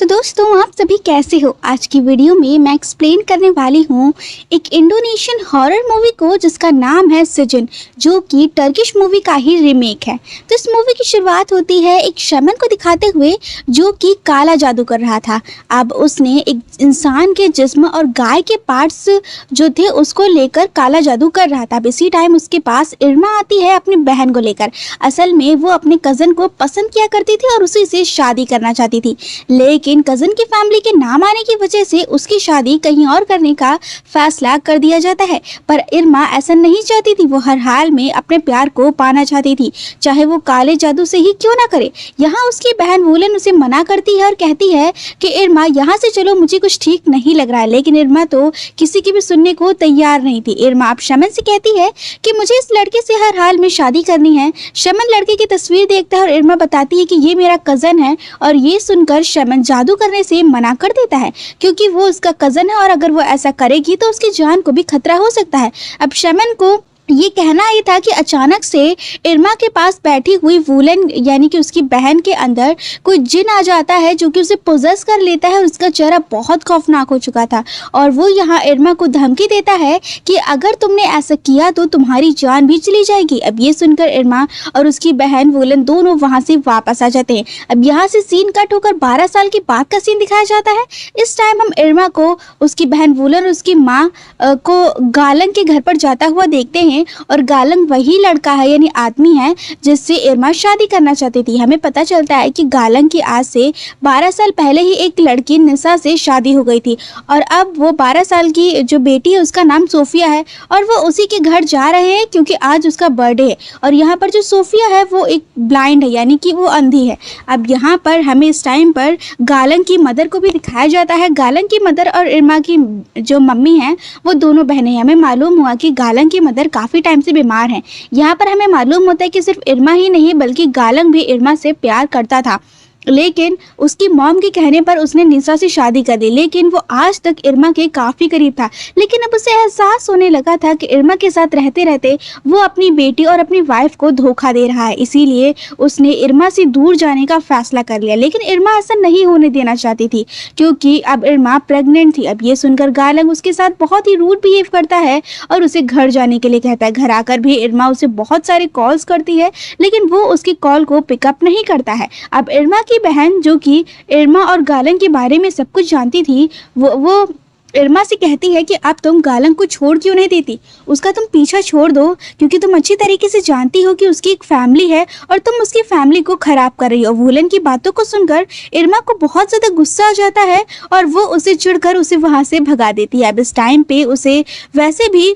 तो दोस्तों आप सभी कैसे हो। आज की वीडियो में मैं एक्सप्लेन करने वाली हूँ एक इंडोनेशियन हॉरर मूवी को जिसका नाम है सिजन, जो कि टर्किश मूवी का ही रीमेक है। तो इस मूवी की शुरुआत होती है एक शमन को दिखाते हुए जो कि काला जादू कर रहा था। अब उसने एक इंसान के जिस्म और गाय के पार्ट्स जो थे उसको लेकर काला जादू कर रहा था। अब इसी टाइम उसके पास इरमा आती है अपनी बहन को लेकर। असल में वो अपने कज़न को पसंद किया करती थी और उसी से शादी करना चाहती थी, लेकिन कज़न की फैमिली के नाम आने की वजह से उसकी शादी कहीं और करने का फैसला कर दिया जाता है। पर इरमा ऐसा नहीं चाहती थी, वो हर हाल में अपने प्यार को पाना चाहती थी, चाहे वो काले जादू से ही क्यों ना करे। यहाँ उसकी बहन वुलन उसे मना करती है और कहती है कि इरमा यहाँ से चलो, मुझे कुछ ठीक नहीं लग रहा है। लेकिन इरमा तो किसी की भी सुनने को तैयार नहीं थी। इरमा अब शमन से कहती है कि मुझे इस लड़के से हर हाल में शादी करनी है। शमन लड़के की तस्वीर देखता है और इरमा बताती है कि ये मेरा कज़न है, और ये सुनकर शमन जादू करने से मना कर देता है क्योंकि वो उसका कज़न है और अगर वो ऐसा करेगी तो उसकी जान को भी खतरा हो सकता है। अब शमन को ये कहना ही था कि अचानक से इरमा के पास बैठी हुई वुलन यानी कि उसकी बहन के अंदर कोई जिन आ जाता है जो कि उसे पोजेस कर लेता है और उसका चेहरा बहुत खौफनाक हो चुका था। और वो यहाँ इरमा को धमकी देता है कि अगर तुमने ऐसा किया तो तुम्हारी जान भी चली जाएगी। अब ये सुनकर इरमा और उसकी बहन वुलन दोनों वहाँ से वापस आ जाते हैं। अब यहाँ से सीन कट होकर 12 साल के बाद का सीन दिखाया जाता है। इस टाइम हम इरमा को उसकी बहन वुलन और उसकी माँ को गालंग के घर पर जाता हुआ देखते हैं, और गालंग वही लड़का है यानी आदमी है जिससे इरमा शादी करना चाहती थी। हमें पता चलता है कि गालंग की आज से 12 साल पहले ही एक लड़की निशा से शादी हो गई थी, और अब वो 12 साल की जो बेटी है उसका नाम सोफिया है, और वो उसी के घर जा रहे हैं क्योंकि आज उसका बर्थडे है। और यहाँ पर जो सोफिया है वो एक ब्लाइंड है यानी कि वो अंधी है। अब यहाँ पर हमें इस टाइम पर गालंग की मदर को भी दिखाया जाता है। गालंग की मदर और इरमा की जो मम्मी है वो दोनों बहनें हैं। हमें मालूम हुआ कि गालंग की मदर काफ़ी टाइम से बीमार हैं। यहाँ पर हमें मालूम होता है कि सिर्फ इरमा ही नहीं बल्कि गालंग भी इरमा से प्यार करता था, लेकिन उसकी मॉम के कहने पर उसने निशा से शादी कर दी। लेकिन वो आज तक इरमा के काफ़ी करीब था, लेकिन अब उसे एहसास होने लगा था कि इरमा के साथ रहते रहते वो अपनी बेटी और अपनी वाइफ को धोखा दे रहा है। इसीलिए उसने इरमा से दूर जाने का फैसला कर लिया। लेकिन इरमा ऐसा नहीं होने देना चाहती थी क्योंकि अब इरमा प्रेग्नेंट थी। अब ये सुनकर गालंग उसके साथ बहुत ही रूड बिहेव करता है और उसे घर जाने के लिए कहता है। घर आकर भी इरमा उसे बहुत सारे कॉल्स करती है, लेकिन वो उसकी कॉल को पिकअप नहीं करता है। अब इरमा की बहन जो कि इरमा और गालंग के बारे में सब कुछ जानती थी, वो इरमा से कहती है कि अब तुम गालंग को छोड़ क्यों नहीं देती, उसका तुम पीछा छोड़ दो क्योंकि तुम अच्छी तरीके से जानती हो कि उसकी एक फैमिली है और तुम उसकी फैमिली को खराब कर रही हो। वुलन की बातों को सुनकर इरमा को बहुत ज़्यादा गुस्सा आ जाता है और वो उसे चिढ़कर उसे वहाँ से भगा देती है। अब इस टाइम पे उसे वैसे भी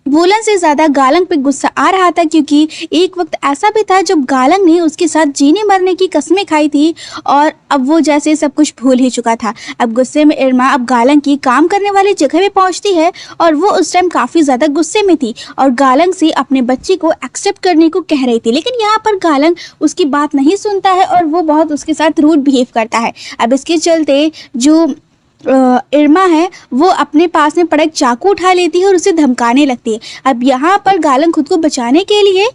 वुलन से ज़्यादा गालंग पे गुस्सा आ रहा था क्योंकि एक वक्त ऐसा भी था जब गालंग ने उसके साथ जीने मरने की कस्में खाई थी और अब वो जैसे सब कुछ भूल ही चुका था। अब गुस्से में इरमा अब गालंग की काम करने वाली जगह पे पहुंचती है और वो उस टाइम काफ़ी ज़्यादा गुस्से में थी और गालंग से अपने बच्चे को एक्सेप्ट करने को कह रही थी। लेकिन यहाँ पर गालंग उसकी बात नहीं सुनता है और वो बहुत उसके साथ रूड बिहेव करता है। अब इसके चलते जो इरमा है वो अपने पास में पड़ा एक चाकू उठा लेती है और उसे धमकाने लगती है। अब यहाँ पर गालंग खुद को बचाने के लिए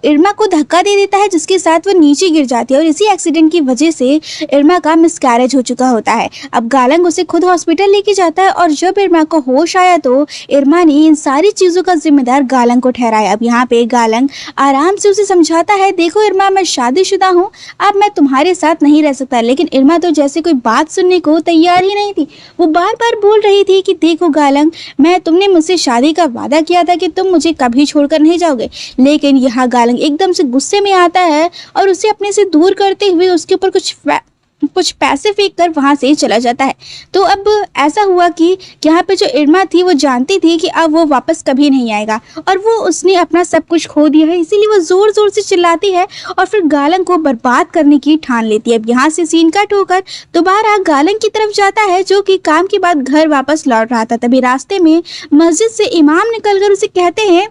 इरमा को धक्का दे देता है जिसके साथ वो नीचे गिर जाती है और इसी एक्सीडेंट की वजह से इरमा का मिसकैरेज हो चुका होता है। अब गालंग उसे खुद हॉस्पिटल लेके जाता है और जब इरमा को होश आया तो इरमा ने इन सारी चीज़ों का जिम्मेदार गालंग को ठहराया। अब यहाँ पे गालंग आराम से उसे समझाता है, देखो इरमा मैं शादीशुदा हूँ, अब मैं तुम्हारे साथ नहीं रह सकता। लेकिन इरमा तो जैसे कोई बात सुनने को तैयार ही नहीं थी। वो बार बार बोल रही थी कि देखो गालंग, तुमने मुझसे शादी का वादा किया था कि तुम मुझे कभी छोड़कर नहीं जाओगे। लेकिन यहाँ गालंग एकदम से गुस्से में आता है और उसे अपने से दूर करते हुए उसके ऊपर कुछ पैसे फेंक कर वहाँ से चला जाता है। तो अब ऐसा हुआ कि यहाँ पे जो इरमा थी वो जानती थी कि अब वो वापस कभी नहीं आएगा और वो उसने अपना सब कुछ खो दिया है, इसीलिए वो ज़ोर ज़ोर से चिल्लाती है और फिर गालंग को बर्बाद करने की ठान लेती है। अब यहाँ से सीन कट होकर दोबारा गालंग की तरफ जाता है जो कि काम के बाद घर वापस लौट रहा था। तभी रास्ते में मस्जिद से इमाम निकलकर उसे कहते हैं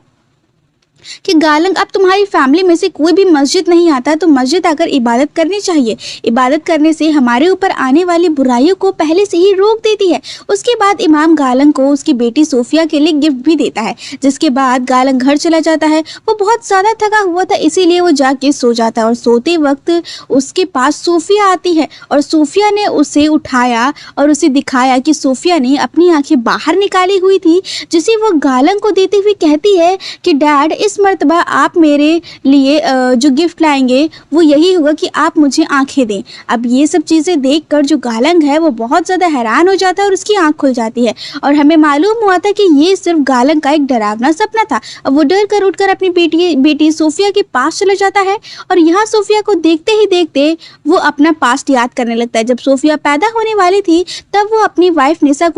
कि गालंग, अब तुम्हारी फैमिली में से कोई भी मस्जिद नहीं आता तो मस्जिद आकर इबादत करनी चाहिए। इबादत करने से हमारे ऊपर आने वाली बुराइयों को पहले से ही रोक देती है। उसके बाद इमाम गालंग को उसकी बेटी सोफिया के लिए गिफ्ट भी देता है, जिसके बाद गालंग घर चला जाता है। वो बहुत ज़्यादा थका हुआ था, इसीलिए वो जाके सो जाता है और सोते वक्त उसके पास सोफिया आती है और सोफिया ने उसे उठाया और उसे दिखाया कि सोफिया ने अपनी आंखें बाहर निकाली हुई थी, जिसे वो गालंग को देते हुए कहती है कि डैड, इस मर्तबा आप मेरे लिए जो गिफ्ट लाएंगे वो यही होगा कि आप मुझे आंखें दें। अब ये सब चीज़ें देखकर जो गालंग है वो बहुत ज़्यादा हैरान हो जाता है और उसकी आंख खुल जाती है और हमें मालूम हुआ था कि ये सिर्फ गालंग का एक डरावना सपना था। अब वो डर कर उठकर अपनी बेटी सोफिया के पास चला जाता है और यहाँ सोफिया को देखते ही देखते वो अपना पास्ट याद करने लगता है। जब सोफिया पैदा होने वाली थी तब वो अपनी वाइफ निशा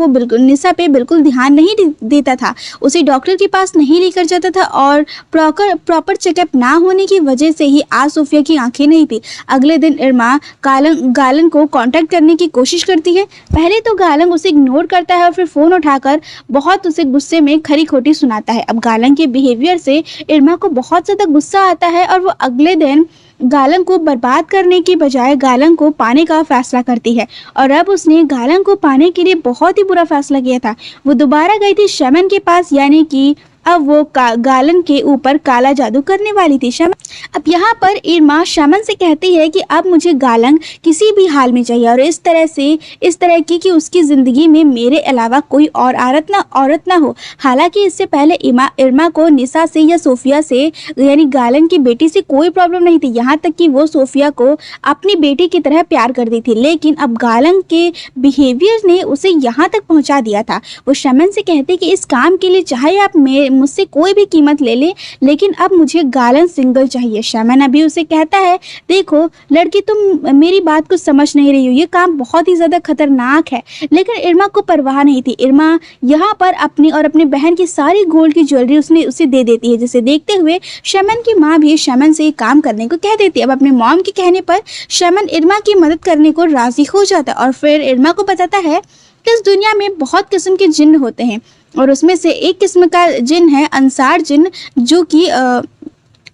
पे बिल्कुल ध्यान नहीं देता था, उसे डॉक्टर के पास नहीं लेकर जाता था और प्रॉपर चेकअप ना होने की वजह से ही आज सोफिया की आंखें नहीं थी। अगले दिन इरमा गालंग को कांटेक्ट करने की कोशिश करती है। पहले तो गालंग उसे इग्नोर करता है और फिर फ़ोन उठाकर बहुत उसे गुस्से में खरी खोटी सुनाता है। अब गालंग के बिहेवियर से इरमा को बहुत ज़्यादा गुस्सा आता है और वो अगले दिन गालंग को बर्बाद करने की बजाय गालंग को पाने का फैसला करती है और अब उसने गालंग को पाने के लिए बहुत ही बुरा फैसला किया था। वो दोबारा गई थी शमन के पास, यानी कि अब वो गालंग के ऊपर काला जादू करने वाली थी। शमन अब यहाँ पर इरमा शमन से कहती है कि अब मुझे गालंग किसी भी हाल में चाहिए और इस तरह की कि उसकी ज़िंदगी में मेरे अलावा कोई और औरत ना हो। हालांकि इससे पहले इरमा को निशा से या सोफिया से यानी गालंग की बेटी से कोई प्रॉब्लम नहीं थी, यहाँ तक कि वो सोफिया को अपनी बेटी की तरह प्यार करती थी। लेकिन अब गालंग के बिहेवियर ने उसे यहाँ तक पहुँचा दिया था। वो शमन से कहती कि इस काम के लिए चाहे आप मुझसे कोई भी कीमत ले लें, लेकिन अब मुझे गालंग सिंगल चाहिए। शमन अभी उसे कहता है, देखो लड़की, तुम मेरी बात को समझ नहीं रही हो, ये काम बहुत ही ज़्यादा खतरनाक है। लेकिन इरमा को परवाह नहीं थी। इरमा यहाँ पर अपनी और अपनी बहन की सारी गोल्ड की ज्वेलरी उसे दे देती है, जिसे देखते हुए शमन की माँ भी शमन से काम करने को कह देती है। अब अपने मॉम के कहने पर शमन इरमा की मदद करने को राजी हो जाता है और फिर इरमा को बताता है कि इस दुनिया में बहुत किस्म के जिन्न होते हैं और उसमें से एक किस्म का जिन है अंसार जिन, जो कि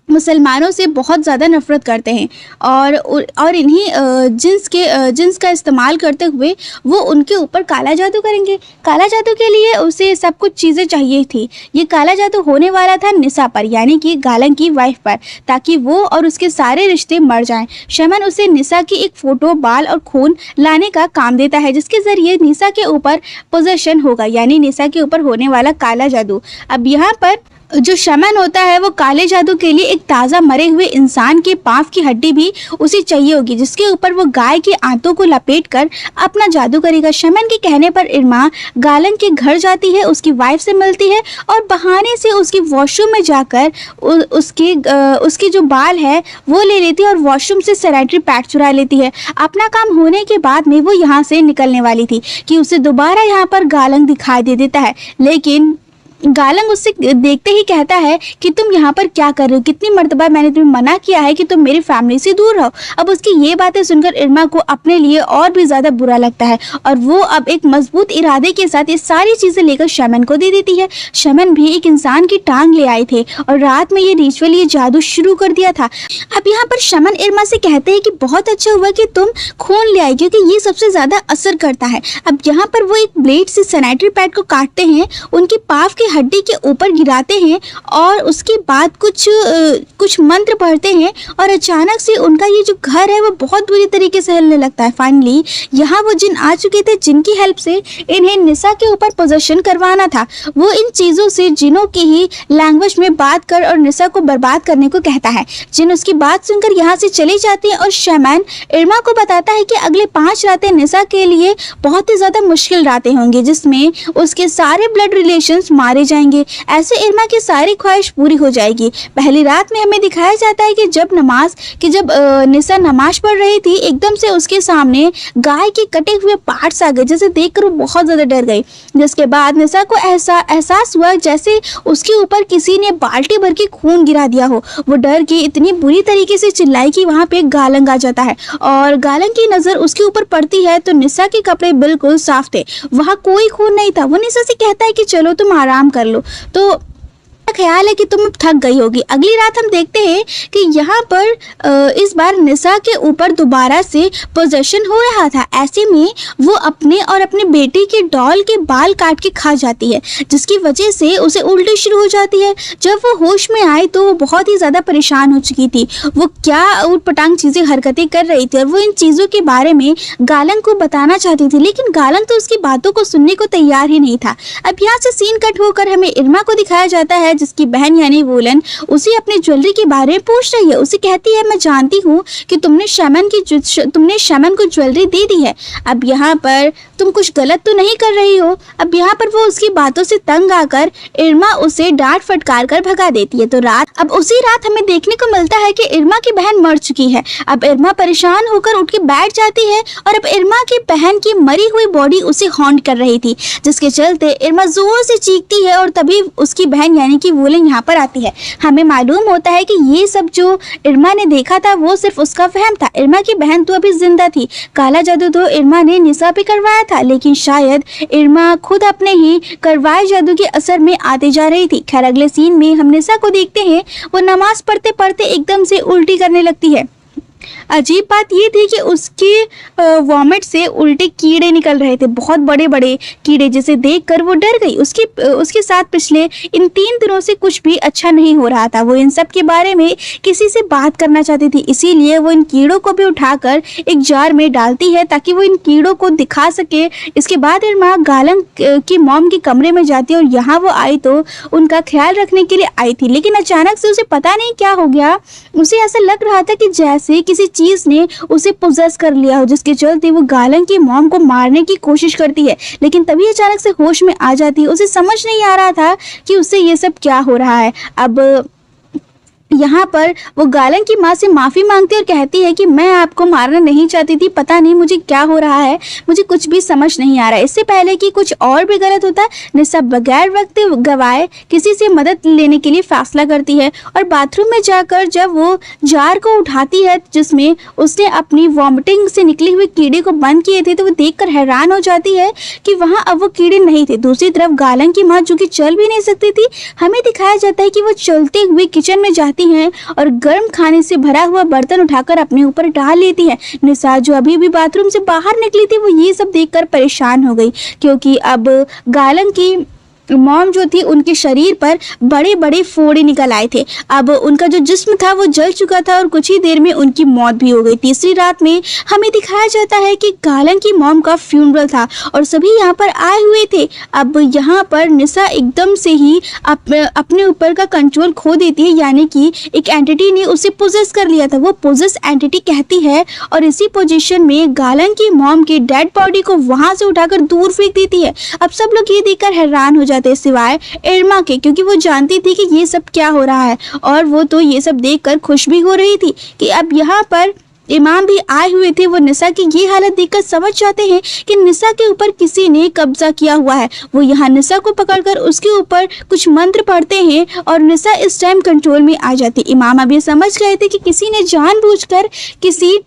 मुसलमानों से बहुत ज़्यादा नफरत करते हैं और इन्हीं जिन्स का इस्तेमाल करते हुए वो उनके ऊपर काला जादू करेंगे। काला जादू के लिए उसे सब कुछ चीज़ें चाहिए थी। ये काला जादू होने वाला था निशा पर, यानी कि गालंग की वाइफ पर, ताकि वो और उसके सारे रिश्ते मर जाएं। शमन उसे निशा की एक फ़ोटो, बाल और खून लाने का काम देता है, जिसके ज़रिए निशा के ऊपर पोजेशन होगा, यानी निशा के ऊपर होने वाला काला जादू। अब यहाँ पर जो शमन होता है वो काले जादू के लिए एक ताज़ा मरे हुए इंसान के पाँव की हड्डी भी उसे चाहिए होगी, जिसके ऊपर वो गाय के आंतों को लपेटकर अपना जादू करेगा। शमन के कहने पर इरमा गालंग के घर जाती है, उसकी वाइफ से मिलती है और बहाने से उसकी वॉशरूम में जाकर उसके जो बाल है वो ले लेती है और वॉशरूम से सैनिटरी पैड चुरा लेती है। अपना काम होने के बाद में वो यहाँ से निकलने वाली थी कि उसे दोबारा यहाँ पर गालंग दिखाई दे देता है, लेकिन गालंग उससे देखते ही कहता है कि तुम यहाँ पर क्या कर रहे हो, कितनी मर्तबा मैंने तुम्हें मना किया है कि तुम मेरी फैमिली से दूर रहो। अब उसकी ये बातें सुनकर इरमा को अपने लिए और भी ज़्यादा बुरा लगता है और वो अब एक मजबूत इरादे के साथ ये सारी चीज़ें लेकर शमन को दे देती है। शमन भी एक इंसान की टांग ले आए थे और रात में ये रिचुअल, ये जादू शुरू कर दिया था। अब यहाँ पर शमन इरमा से कहते हैं कि बहुत अच्छा हुआ कि तुम खून ले आई, क्योंकि ये सबसे ज़्यादा असर करता है। अब यहाँ पर वो एक ब्लेड से सैनिटरी पैड को काटते हैं, उनकी पाँव की हड्डी के ऊपर गिराते हैं और उसके बाद कुछ मंत्र पढ़ते हैं और अचानक से उनका ये जो घर है वो बहुत बुरी तरीके से हिलने लगता है। फाइनली यहाँ वो जिन आ चुके थे, जिनकी हेल्प से इन्हें निशा के ऊपर पोजेशन करवाना था। वो इन चीज़ों से जिनों की ही लैंग्वेज में बात कर और निशा को बर्बाद करने को कहता है। जिन उसकी बात सुनकर यहाँ से चले जाते हैं और शमन इरमा को बताता है कि अगले 5 रातें निशा के लिए बहुत ही ज़्यादा मुश्किल रातें होंगी, जिसमें उसके सारे ब्लड रिलेशंस मारे जाएंगे। ऐसे इरमा की सारी ख्वाहिश पूरी हो जाएगी। पहली रात में हमें दिखाया जाता है कि जब निशा नमाज पढ़ रही थी, एकदम से उसके सामने गाय के कटे हुए पार्ट्स आ गए, जिसे देखकर वो बहुत ज़्यादा डर गई। जिसके बाद निशा को एहसास हुआ जैसे उसके ऊपर किसी ने बाल्टी भर के खून गिरा दिया हो। वो डर के इतनी बुरी तरीके से चिल्लाई कि वहाँ पे गालंग आ जाता है और गालंग की नज़र उसके ऊपर पड़ती है तो निशा के कपड़े बिल्कुल साफ थे, वहाँ कोई खून नहीं था। वो निशा से कहता है कि चलो तुम आराम कर लो। तो ख्याल है कि तुम अब थक गई होगी। अगली रात हम देखते हैं कि यहाँ पर इस बार निशा के ऊपर दोबारा से पोजेशन हो रहा था। ऐसे में वो अपने और अपने बेटी के डॉल के बाल काट के खा जाती है, जिसकी वजह से उसे उल्टी शुरू हो जाती है। जब वो होश में आई तो वो बहुत ही ज़्यादा परेशान हो चुकी थी। वो क्या ऊटपटांग चीज़ें हरकतें कर रही थी और वो इन चीज़ों के बारे में गालंग को बताना चाहती थी, लेकिन गालंग तो उसकी बातों को सुनने को तैयार ही नहीं था। अब यहाँ से सीन कट होकर हमें इरमा को दिखाया जाता है, जिसकी बहन यानी वुलन उसे अपने ज्वेलरी के बारे में पूछ रही है। उसे कहती है, मैं जानती हूँ कि तुमने शमन को ज्वेलरी दे दी है। अब यहाँ पर तुम कुछ गलत तो नहीं कर रही हो। अब यहाँ पर वो उसकी बातों से तंग आकर इरमा उसे डांट फटकार कर भगा देती है। तो अब उसी रात हमें देखने को मिलता है कि इरमा की बहन मर चुकी है। अब इरमा परेशान होकर उठ के बैठ जाती है और अब इरमा की बहन की मरी हुई बॉडी उसे हॉन्ट कर रही थी, जिसके चलते इरमा जोर से चीखती है और तभी उसकी बहन यानी कि वुलन यहाँ पर आती है। हमें मालूम होता है कि ये सब जो इरमा ने देखा था वो सिर्फ उसका वहम था। इरमा की बहन तो अभी जिंदा थी। काला जादू तो इरमा ने निशा पे करवाया था, लेकिन शायद इरमा खुद अपने ही करवाए जादू के असर में आते जा रही थी। खैर, अगले सीन में हम निशा को देखते हैं, वो नमाज पढ़ते पढ़ते एकदम से उल्टी करने लगती है। अजीब बात ये थी कि उसके वॉमिट से उल्टे कीड़े निकल रहे थे, बहुत बड़े बड़े कीड़े, जिसे देखकर वो डर गई। उसके साथ पिछले इन 3 दिनों से कुछ भी अच्छा नहीं हो रहा था। वो इन सब के बारे में किसी से बात करना चाहती थी, इसीलिए वो इन कीड़ों को भी उठाकर एक जार में डालती है ताकि वो इन कीड़ों को दिखा सके। इसके बाद इरमा गालंग की मॉम के कमरे में जाती है और यहाँ वो आई तो उनका ख्याल रखने के लिए आई थी, लेकिन अचानक से उसे पता नहीं क्या हो गया। उसे ऐसा लग रहा था कि जैसे किसी चीज ने उसे पोजेस कर लिया हो, जिसके चलते वो गालंग की मॉम को मारने की कोशिश करती है, लेकिन तभी अचानक से होश में आ जाती है। उसे समझ नहीं आ रहा था कि उससे ये सब क्या हो रहा है। अब यहाँ पर वो गालंग की माँ से माफ़ी मांगती है और कहती है कि मैं आपको मारना नहीं चाहती थी, पता नहीं मुझे क्या हो रहा है, मुझे कुछ भी समझ नहीं आ रहा है। इससे पहले कि कुछ और भी गलत होता, निशा बगैर वक्त गवाए किसी से मदद लेने के लिए फैसला करती है और बाथरूम में जाकर जब वो जार को उठाती है जिसमें उसने अपनी वॉमिटिंग से निकले हुए कीड़े को बंद किए थे, तो वो देखकर हैरान हो जाती है कि वहाँ अब वो कीड़े नहीं थे। दूसरी तरफ गालंग की माँ, जो कि चल भी नहीं सकती थी, हमें दिखाया जाता है कि वो चलते हुए किचन में जाती हैं और गर्म खाने से भरा हुआ बर्तन उठाकर अपने ऊपर डाल लेती है। निशा, जो अभी भी बाथरूम से बाहर निकली थी, वो ये सब देखकर परेशान हो गई, क्योंकि अब गालंग की मॉम जो थी उनके शरीर पर बड़े बड़े फोड़े निकल आए थे। अब उनका जो जिस्म था वो जल चुका था और कुछ ही देर में उनकी मौत भी हो गई। तीसरी रात में हमें दिखाया जाता है कि गालंग की मॉम का फ्यूनरल था और सभी यहाँ पर आए हुए थे। अब यहाँ पर निशा एकदम से ही अपने ऊपर का कंट्रोल खो देती है, यानी कि एक एंटिटी ने उसे पोजेस कर लिया था, वो पोजेस एंटिटी कहती है, और इसी पोजीशन में गालंग की मॉम की डेड बॉडी को वहाँ से उठाकर दूर फेंक देती है। अब सब लोग ये देखकर हैरान हो जाते सिवाय इरमा के, क्योंकि वो जानती थी कि ये सब क्या हो रहा है और वो तो ये सब देखकर खुश भी हो रही थी कि अब यहाँ पर इमाम भी आए हुए थे। वो निशा की ये हालत देखकर समझ जाते हैं कि निशा के ऊपर किसी ने कब्जा किया हुआ है। वो यहाँ निशा को पकड़कर उसके ऊपर कुछ मंत्र पढ़ते हैं और निशा इस टाइम कंट्रोल में आ जाती। इमाम अब ये समझ गए थे कि किसी ने जानबूझकर किसी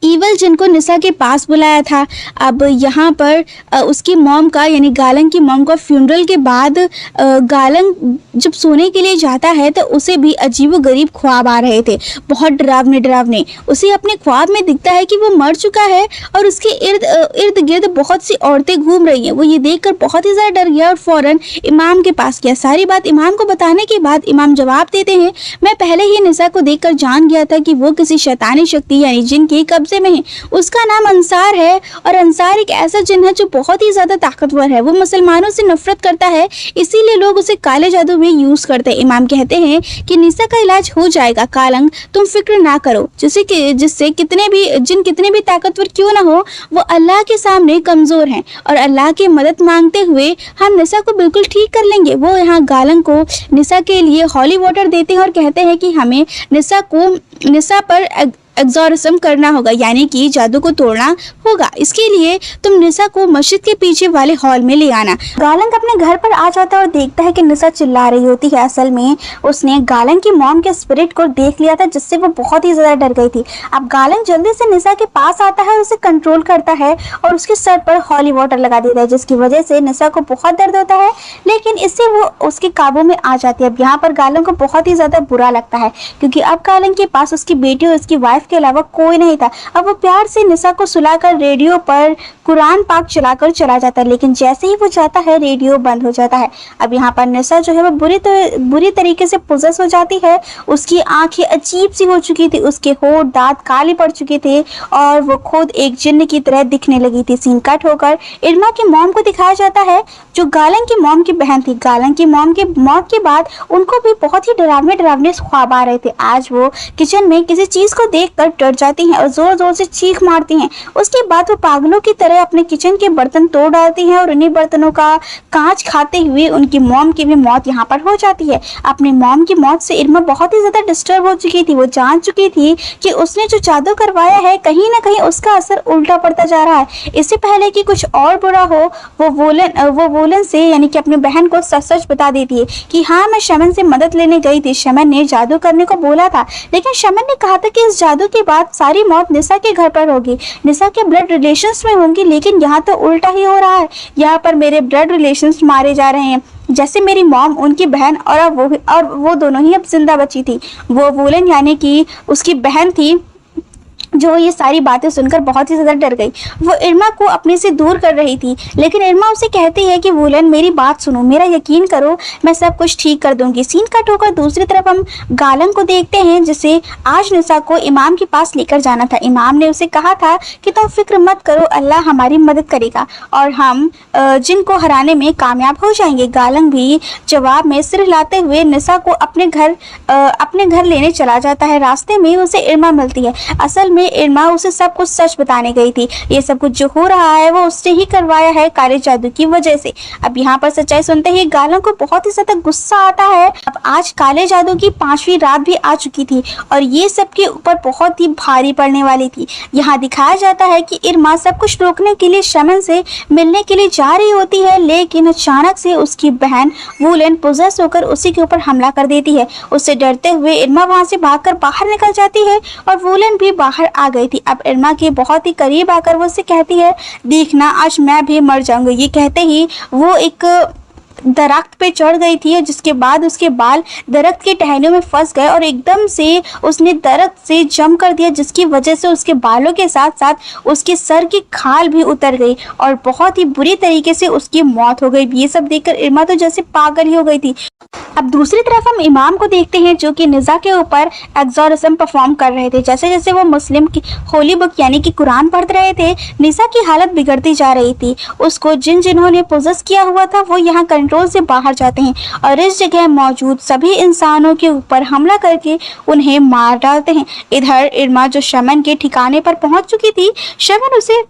ईवल जिनको निशा के पास बुलाया था। अब यहाँ पर उसकी मॉम का, यानी गालंग की मॉम का फ्यूनरल के बाद गालंग जब सोने के लिए जाता है तो उसे भी अजीबोगरीब ख्वाब आ रहे थे, बहुत डरावने। उसे अपने ख्वाब में दिखता है कि वो मर चुका है और उसके इर्द गिर्द बहुत सी औरतें घूम रही हैं। वो ये देखकर बहुत ही ज़्यादा डर गया और फ़ौरन इमाम के पास गया। सारी बात इमाम को बताने के बाद इमाम जवाब देते हैं, मैं पहले ही निशा को देखकर जान गया था कि वो किसी शैतानी शक्ति यानी जिन के कब्जे में है। उसका नाम अंसार है और अंसार एक ऐसा जिन है जो बहुत ही ज्यादा ताकतवर है। वो मुसलमानों से नफरत करता है, इसीलिए लोग उसे काले जादू में यूज करते हैं। इमाम कहते हैं कि निशा का इलाज हो जाएगा, गालंग तुम फिक्र ना करो, जिससे कितने भी ताकतवर क्यों ना हो, वो अल्लाह के सामने कमजोर हैं और अल्लाह की मदद मांगते हुए हम निशा को बिल्कुल ठीक कर लेंगे। वो यहाँ गालंग को निशा के लिए हॉली वाटर देते हैं और कहते हैं कि हमें निशा पर एग्जॉर्सिज्म करना होगा, यानी कि जादू को तोड़ना होगा। इसके लिए तुम निशा को मस्जिद के पीछे वाले हॉल में ले आना। गालंग अपने घर पर आ जाता है और देखता है कि निशा चिल्ला रही होती है। असल में उसने गालंग की मॉम के स्पिरिट को देख लिया था, जिससे वो बहुत ही ज्यादा डर गई थी। अब गालंग जल्दी से निशा के पास आता है और उसे कंट्रोल करता है और उसके सर पर हॉली वाटर लगा देता है, जिसकी वजह से निशा को बहुत दर्द होता है, लेकिन इससे वो उसके काबू में आ जाती है। अब यहाँ पर गालंग को बहुत ही ज्यादा बुरा लगता है, क्योंकि अब गालंग के पास उसकी बेटी और उसकी वाइफ के अलावा कोई नहीं था। अब वो प्यार से निशा को सुलाकर रेडियो पर कुरान पाक चलाकर चला जाता है, लेकिन जैसे ही वो जाता है रेडियो बंद हो जाता है। अब यहाँ पर निशा जो है वो बुरी तरीके से पोजेस हो जाती है। उसकी आंखें अजीब सी हो चुकी थी, उसके होंठ दांत काले पड़ चुके थे और वो खुद एक जिन्न की तरह दिखने लगी थी। सीन कट होकर इरमा की मॉम को दिखाया जाता है, जो गालंग की मॉम की बहन थी। गालंग की मॉम की मौत के बाद उनको भी बहुत ही डरावने ख्वाब आ रहे थे। आज वो किचन में किसी चीज को देखकर डर जाती हैं और जोर जोर से चीख मारती हैं। उसके बाद वो पागलों की तरह अपने किचन के बर्तन तोड़ डालती हैं और उन्हीं बर्तनों का कांच खाते हुए उनकी मॉम की भी मौत यहाँ पर हो जाती है। अपनी मॉम की मौत से इरमा बहुत ही ज्यादा डिस्टर्ब हो चुकी थी। वो जान चुकी थी कि उसने जो जादू करवाया है कहीं ना कहीं उसका असर उल्टा पड़ता जा रहा है। इससे पहले कि कुछ और बुरा हो, वो वोलन से यानी कि अपनी बहन को सच बता देती है कि हाँ, मैं शमन से मदद लेने गई थी। शमन ने जादू करने को बोला था, लेकिन शमन ने कहा था कि इस जादू के बाद सारी मौत निशा के घर पर होगी, निशा के ब्लड रिलेशंस में होंगी। लेकिन यहाँ तो उल्टा ही हो रहा है। यहाँ पर मेरे ब्लड रिलेशंस मारे जा रहे हैं, जैसे मेरी मॉम, उनकी बहन और वो दोनों ही अब जिंदा बची थी। वो वोलन यानी कि उसकी बहन थी, जो ये सारी बातें सुनकर बहुत ही ज्यादा डर गई। वो इरमा को अपने से दूर कर रही थी, लेकिन इरमा उसे कहती है कि वोलन, मेरी बात सुनो, मेरा यकीन करो, मैं सब कुछ ठीक कर दूंगी। सीन कट होकर दूसरी तरफ हम गालंग को देखते हैं, जिसे आज निशा को इमाम के पास लेकर जाना था। इमाम ने उसे कहा था कि तुम फिक्र मत करो, अल्लाह हमारी मदद करेगा और हम जिन को हराने में कामयाब हो जाएंगे। गालंग भी जवाब में सिर हिलाते हुए निशा को अपने घर लेने चला जाता है। रास्ते में उसे इरमा मिलती है। असल में इरमा उसे सब कुछ सच बताने गई थी। ये सब कुछ जो हो रहा है वो उसने ही करवाया है, काले जादू की वजह से। अब यहाँ पर सच्चाई सुनते ही गालंग को बहुत ही ज्यादा गुस्सा आता है। अब आज काले जादू की 5वीं रात भी आ चुकी थी और ये सबके ऊपर बहुत ही भारी पड़ने वाली थी। यहाँ दिखाया जाता है कि इरमा सब कुछ रोकने के लिए शमन से मिलने के लिए जा रही होती है, लेकिन अचानक से उसकी बहन वोलन पोजेस होकर उसी के ऊपर हमला कर देती है। उससे डरते हुए इरमा वहां से भागकर बाहर निकल जाती है और वोलन भी बाहर आ गई थी। अब इरमा के बहुत ही करीब आकर वो उससे कहती है, देखना आज मैं भी मर जाऊंगी। ये कहते ही वो एक दरख्त पे चढ़ गई थी, जिसके बाद उसके बाल दरख्त के टहनियों में फंस गए और एकदम से उसने दरख्त से जंप कर दिया, जिसकी वजह से उसके बालों के साथ साथ उसके सर की खाल भी उतर गई और बहुत ही बुरी तरीके से उसकी मौत हो गई। ये सब देखकर इरमा तो जैसे पागल ही हो गई थी। अब दूसरी तरफ हम इमाम को देखते हैं, जो कि निशा के ऊपर एग्जॉर्सिज्म परफॉर्म कर रहे थे। जैसे जैसे वो मुस्लिम की होली बुक यानी कि कुरान पढ़ रहे थे, निशा की हालत बिगड़ती जा रही थी। उसको जिन्होंने पोजेस किया हुआ था वो यहाँ कंट्रोल से बाहर जाते हैं और इस जगह मौजूद सभी इंसानों के ऊपर हमला करके उन्हें मार डालते हैं। इधर इरमा जो शमन के ठिकाने पर पहुंच चुकी थी, शमन उसे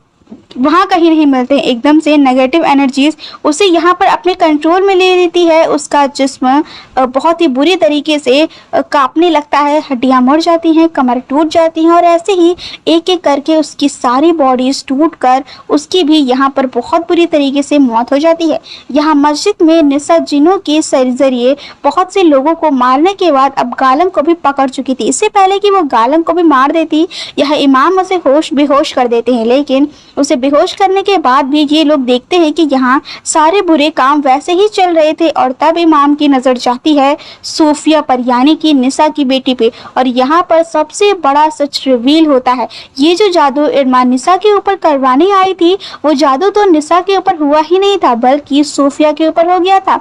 वहाँ कहीं नहीं मिलते। एकदम से नेगेटिव एनर्जीज उसे यहाँ पर अपने कंट्रोल में ले लेती है। उसका जिस्म बहुत ही बुरी तरीके से कांपने लगता है, हड्डियाँ मुड़ जाती हैं, कमर टूट जाती हैं और ऐसे ही एक एक करके उसकी सारी बॉडीज टूटकर उसकी भी यहाँ पर बहुत बुरी तरीके से मौत हो जाती है। यहाँ मस्जिद में निशा जिनों के जरिए बहुत से लोगों को मारने के बाद अब गालंग को भी पकड़ चुकी थी। इससे पहले कि वो गालंग को भी मार देती, यह इमाम उसे बेहोश कर देते हैं, लेकिन उसे बेहोश करने के बाद भी ये लोग देखते हैं कि यहाँ सारे बुरे काम वैसे ही चल रहे थे और तब इमाम की नज़र जाती है सोफिया पर, यानी कि निशा की बेटी पे, और यहाँ पर सबसे बड़ा सच रिवील होता है। ये जो जादू इरमा निशा के ऊपर करवाने आई थी, वो जादू तो निशा के ऊपर हुआ ही नहीं था, बल्कि सोफिया के ऊपर हो गया था,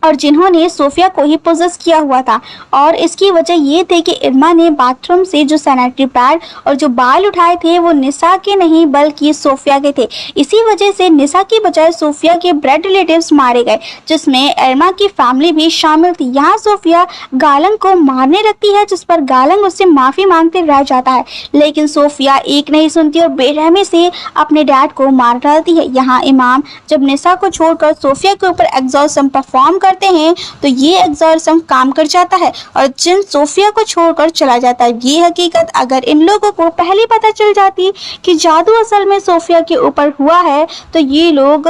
और जिन्होंने सोफिया को ही पोजेस किया हुआ था। और इसकी वजह ये थी कि इरमा ने बाथरूम से जो सैनिटरी पैड और जो बाल उठाए थे वो निशा के नहीं बल्कि सोफिया के थे। इसी वजह से निशा की बजाय सोफिया के ब्लड रिलेटिव्स मारे गए, जिसमें इरमा की फैमिली भी शामिल थी। यहाँ सोफिया गालंग को मारने लगती है, जिस पर गालंग उससे माफ़ी मांगते रह जाता है, लेकिन सोफिया एक नहीं सुनती और बेरहमी से अपने डैड को मार डालती है। यहाँ इमाम जब निशा को छोड़कर सोफिया के ऊपर एग्जॉर्सिज्म परफॉर्म करते हैं तो ये एग्जॉर्सिज्म काम कर जाता है और जिन सोफिया को छोड़कर चला जाता है। ये हकीकत अगर इन लोगों को पहले पता चल जाती कि जादू असल में सोफिया के ऊपर हुआ है तो ये लोग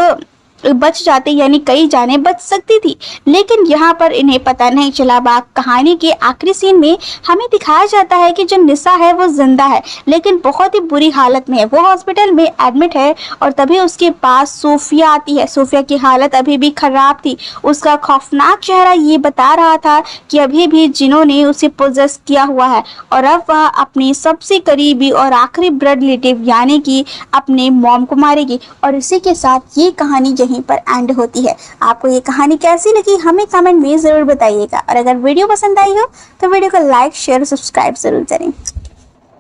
बच जाते, यानी कई जानें बच सकती थी, लेकिन यहाँ पर इन्हें पता नहीं चला। कहानी के आखिरी सीन में हमें दिखाया जाता है कि जो निशा है वो जिंदा है लेकिन बहुत ही बुरी हालत में है। वो हॉस्पिटल में एडमिट है और तभी उसके पास सोफिया आती है। सोफिया की हालत अभी भी खराब थी। उसका खौफनाक चेहरा ये बता रहा था कि अभी भी जिन्हों ने उसे पोजेस किया हुआ है और अब वह अपनी सबसे करीबी और आखिरी ब्लड रिलेटिव यानी कि अपने मॉम को मारेगी। और इसी के साथ ये कहानी यहीं पर एंड होती है। आपको ये कहानी कैसी लगी हमें कमेंट में जरूर बताइएगा और अगर वीडियो पसंद आई हो तो वीडियो को लाइक शेयर सब्सक्राइब जरूर करें।